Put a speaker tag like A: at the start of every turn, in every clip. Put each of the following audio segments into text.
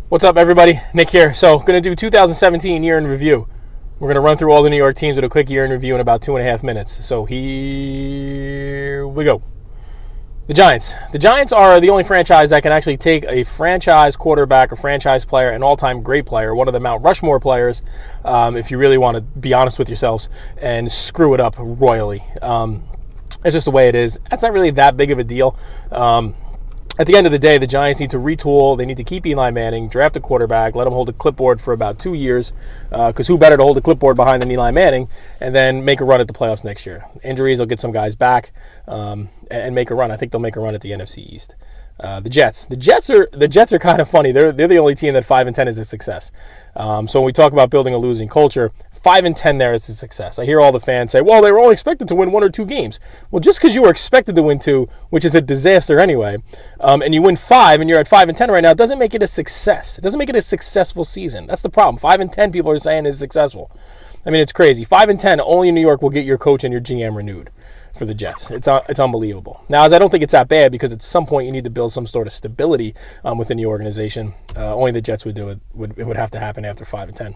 A: What's up, everybody? Nick here. So, going to do 2017 year in review. We're going to run through all the New York teams with a quick year in review in about 2.5 minutes. So, here we go. The Giants. The Giants are the only franchise that can actually take a franchise quarterback, a franchise player, an all-time great player, one of the Mount Rushmore players, if you really want to be honest with yourselves, and screw it up royally. It's just the way it is. That's not really that big of a deal. At the end of the day, the Giants need to retool. They need to keep Eli Manning, draft a quarterback, let him hold a clipboard for about 2 years, because who better to hold a clipboard behind than Eli Manning, and then make a run at the playoffs next year. Injuries will get some guys back and make a run. I think they'll make a run at the NFC East. The Jets. The Jets are kind of funny. They're the only team that 5-10 is a success. So when we talk about building a losing culture, 5-10 there is a success. I hear all the fans say, well, they were only expected to win 1 or 2 games. Well, just because you were expected to win 2, which is a disaster anyway, and you win 5 and you're at 5-10 right now, it doesn't make it a success. It doesn't make it a successful season. That's the problem. 5-10 people are saying is successful. I mean, it's crazy. 5-10 only in New York will get your coach and your GM renewed for the Jets. It's unbelievable. Now, as I don't think it's that bad, because at some point you need to build some sort of stability within the organization. Only the Jets would do it. It would have to happen after 5-10.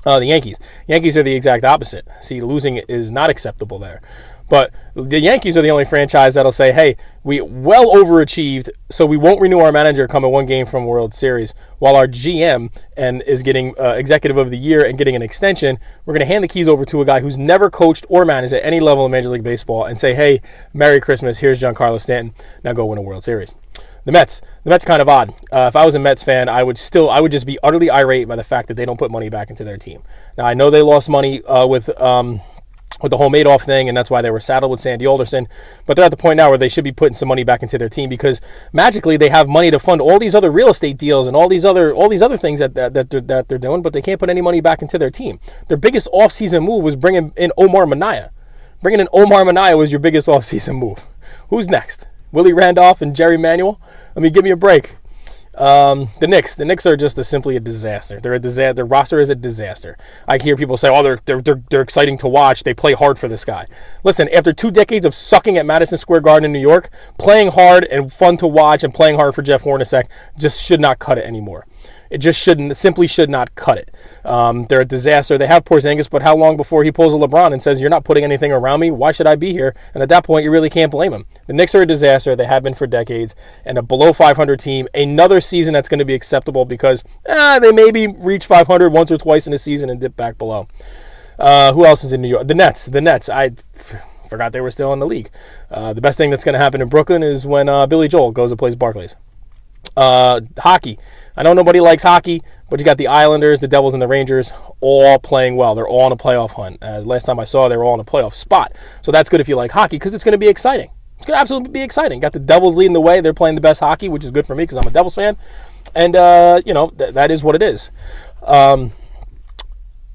A: The Yankees. Yankees are the exact opposite. See, losing is not acceptable there. But the Yankees are the only franchise that'll say, hey, we well overachieved, so we won't renew our manager coming 1 game from World Series, while our GM is getting Executive of the Year and getting an extension. We're going to hand the keys over to a guy who's never coached or managed at any level of Major League Baseball and say, hey, Merry Christmas, here's Giancarlo Stanton, now go win a World Series. The Mets kind of odd. If I was a Mets fan, I would just be utterly irate by the fact that they don't put money back into their team. Now, I know they lost money with the whole Madoff thing, and that's why they were saddled with Sandy Alderson. But they're at the point now where they should be putting some money back into their team, because magically they have money to fund all these other real estate deals and all these other things that they're doing, but they can't put any money back into their team. Their biggest offseason move was bringing in Omar Minaya. Bringing in Omar Minaya was your biggest offseason move. Who's next? Willie Randolph and Jerry Manuel? I mean, give me a break. The Knicks are just simply a disaster. They're a disaster. Their roster is a disaster. I hear people say, "Oh, they're exciting to watch. They play hard for this guy." Listen, after 2 decades of sucking at Madison Square Garden in New York, playing hard and fun to watch and playing hard for Jeff Hornacek just should not cut it anymore. It just simply should not cut it. They're a disaster. They have Porzingis, but how long before he pulls a LeBron and says, you're not putting anything around me, why should I be here? And at that point, you really can't blame him. The Knicks are a disaster. They have been for decades. And a below 500 team, another season that's going to be acceptable because they maybe reach 500 once or twice in a season and dip back below. Who else is in New York? The Nets. I forgot they were still in the league. The best thing that's going to happen in Brooklyn is when Billy Joel goes and plays Barclays. Hockey. I know nobody likes hockey, but you got the Islanders, the Devils, and the Rangers all playing well. They're all in a playoff hunt. Last time I saw, they were all in a playoff spot. So that's good if you like hockey, because it's going to be exciting. It's going to absolutely be exciting. Got the Devils leading the way. They're playing the best hockey, which is good for me because I'm a Devils fan. And, that is what it is.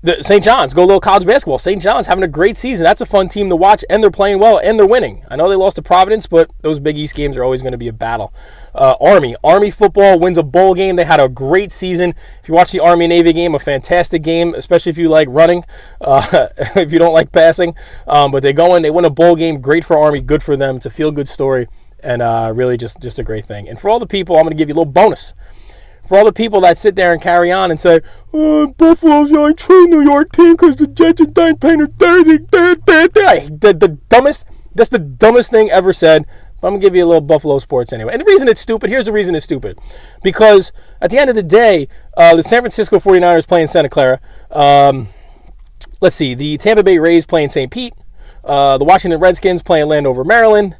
A: The St. John's, go a little college basketball. St. John's having a great season. That's a fun team to watch, and they're playing well, and they're winning. I know they lost to Providence, but those Big East games are always going to be a battle. Army football wins a bowl game. They had a great season. If you watch the Army-Navy game, a fantastic game, especially if you like running, if you don't like passing. But they go in, they win a bowl game. Great for Army, good for them. It's a feel-good story, and really just a great thing. And for all the people, I'm going to give you a little bonus. For all the people that sit there and carry on and say, Buffalo's the only true New York team because the Jets are done playing Thursday. That's the dumbest thing ever said. But I'm going to give you a little Buffalo sports anyway. And the reason it's stupid, here's the reason it's stupid. Because at the end of the day, the San Francisco 49ers play in Santa Clara. Let's see, the Tampa Bay Rays play in St. Pete. The Washington Redskins play in Landover, Maryland.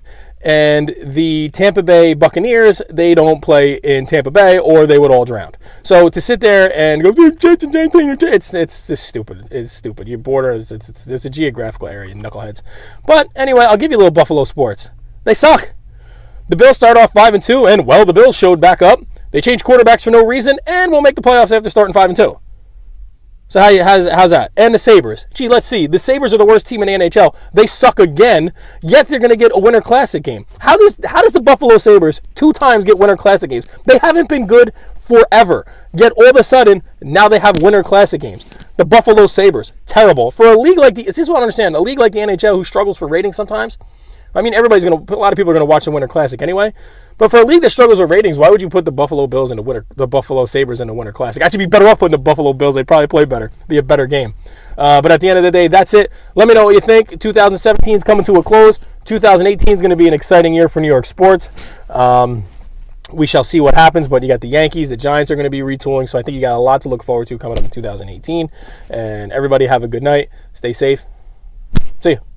A: And the Tampa Bay Buccaneers, they don't play in Tampa Bay or they would all drown. So to sit there and go, it's just stupid. It's stupid. Your border, it's a geographical area, knuckleheads. But anyway, I'll give you a little Buffalo sports. They suck. The Bills start off 5-2, and well, the Bills showed back up. They changed quarterbacks for no reason, and will make the playoffs after starting 5-2. So how's that? And the Sabres. Gee, let's see. The Sabres are the worst team in the NHL. They suck again, yet they're going to get a Winter Classic game. How does the Buffalo Sabres 2 times get Winter Classic games? They haven't been good forever. Yet all of a sudden, now they have Winter Classic games. The Buffalo Sabres. Terrible. For a league like this is what I understand. A league like the NHL who struggles for ratings sometimes. I mean, a lot of people are going to watch the Winter Classic anyway. But for a league that struggles with ratings, why would you put the Buffalo Bills in the Buffalo Sabres in the Winter Classic? I'd be better off putting the Buffalo Bills. They'd probably play better. Be a better game. But at the end of the day, that's it. Let me know what you think. 2017 is coming to a close. 2018 is going to be an exciting year for New York sports. We shall see what happens, but you got the Yankees, the Giants are going to be retooling, so I think you got a lot to look forward to coming up in 2018. And everybody have a good night. Stay safe. See you.